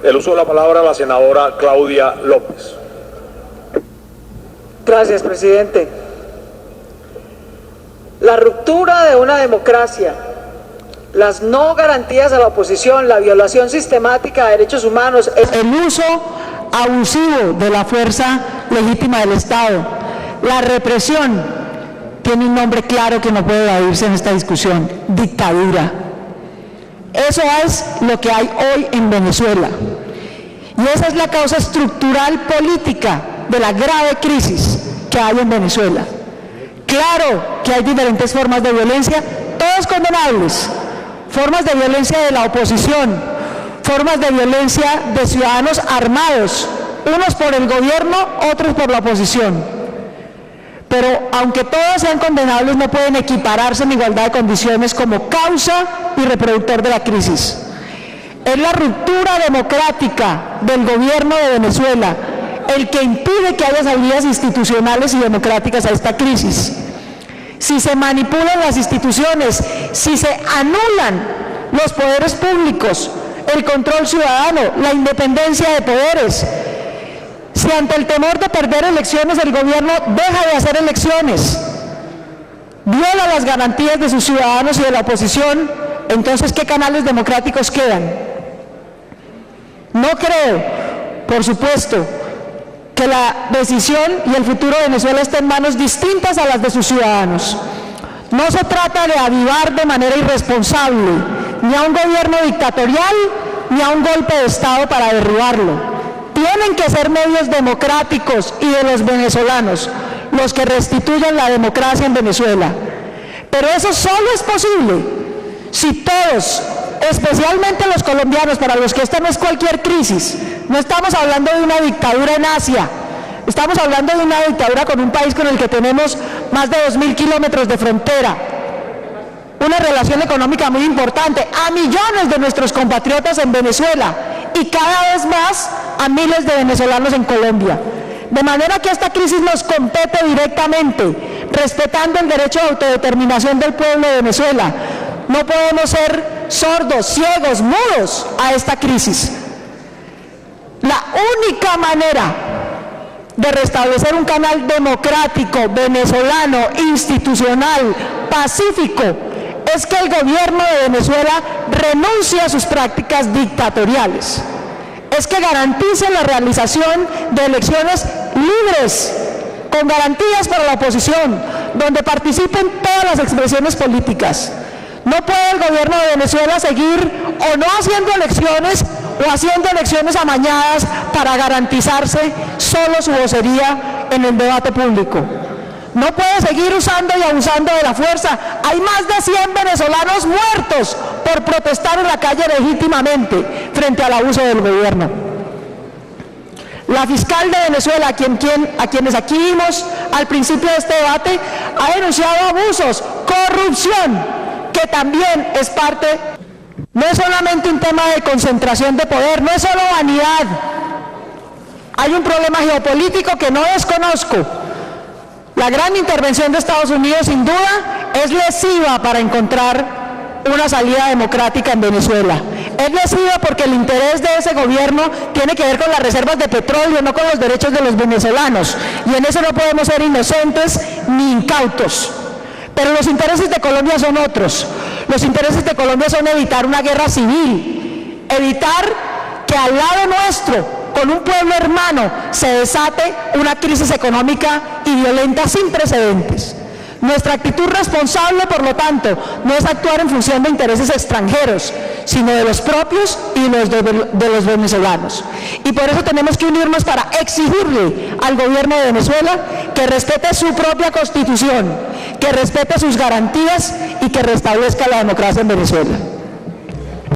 El uso de la palabra a la senadora Claudia López. Gracias, presidente. La ruptura de una democracia, las no garantías a la oposición, la violación sistemática de derechos humanos, el uso abusivo de la fuerza legítima del Estado, la represión, tiene un nombre claro que no puede evadirse en esta discusión: dictadura. Eso es lo que hay hoy en Venezuela. Y esa es la causa estructural política de la grave crisis que hay en Venezuela. Claro que hay diferentes formas de violencia, todas condenables. Formas de violencia de la oposición, formas de violencia de ciudadanos armados, unos por el gobierno, otros por la oposición. Pero aunque todas sean condenables, no pueden equipararse en igualdad de condiciones como causa y reproductor de la crisis. Es la ruptura democrática del gobierno de Venezuela el que impide que haya salidas institucionales y democráticas a esta crisis. Si se manipulan las instituciones, si se anulan los poderes públicos, el control ciudadano, la independencia de poderes, si ante el temor de perder elecciones el gobierno deja de hacer elecciones, viola las garantías de sus ciudadanos y de la oposición, entonces ¿qué canales democráticos quedan? No creo, por supuesto, que la decisión y el futuro de Venezuela estén en manos distintas a las de sus ciudadanos. No se trata de avivar de manera irresponsable ni a un gobierno dictatorial ni a un golpe de Estado para derribarlo. Tienen que ser medios democráticos y de los venezolanos los que restituyan la democracia en Venezuela. Pero eso solo es posible si todos, especialmente los colombianos, para los que esta no es cualquier crisis, no estamos hablando de una dictadura en Asia, estamos hablando de una dictadura con un país con el que tenemos más de 2.000 kilómetros de frontera, una relación económica muy importante, a millones de nuestros compatriotas en Venezuela y cada vez más a miles de venezolanos en Colombia. De manera que esta crisis nos compete directamente, respetando el derecho de autodeterminación del pueblo de Venezuela. No podemos ser sordos, ciegos, mudos a esta crisis. La única manera de restablecer un canal democrático, venezolano, institucional, pacífico, es que el gobierno de Venezuela renuncie a sus prácticas dictatoriales. Es que garantice la realización de elecciones libres, con garantías para la oposición, donde participen todas las expresiones políticas. No puede el gobierno de Venezuela seguir o no haciendo elecciones o haciendo elecciones amañadas para garantizarse solo su vocería en el debate público. No puede seguir usando y abusando de la fuerza. Hay más de 100 venezolanos muertos por protestar en la calle legítimamente frente al abuso del gobierno. La fiscal de Venezuela, a quienes aquí vimos al principio de este debate, ha denunciado abusos, corrupción, que también es parte, no es solamente un tema de concentración de poder, no es solo vanidad. Hay un problema geopolítico que no desconozco. La gran intervención de Estados Unidos, sin duda, es lesiva para encontrar una salida democrática en Venezuela. Es lesiva porque el interés de ese gobierno tiene que ver con las reservas de petróleo, no con los derechos de los venezolanos. Y en eso no podemos ser inocentes ni incautos. Pero los intereses de Colombia son otros. Los intereses de Colombia son evitar una guerra civil, evitar que al lado nuestro, con un pueblo hermano, se desate una crisis económica y violenta sin precedentes. Nuestra actitud responsable, por lo tanto, no es actuar en función de intereses extranjeros, sino de los propios y de los venezolanos. Y por eso tenemos que unirnos para exigirle al gobierno de Venezuela que respete su propia constitución, que respete sus garantías y que restablezca la democracia en Venezuela.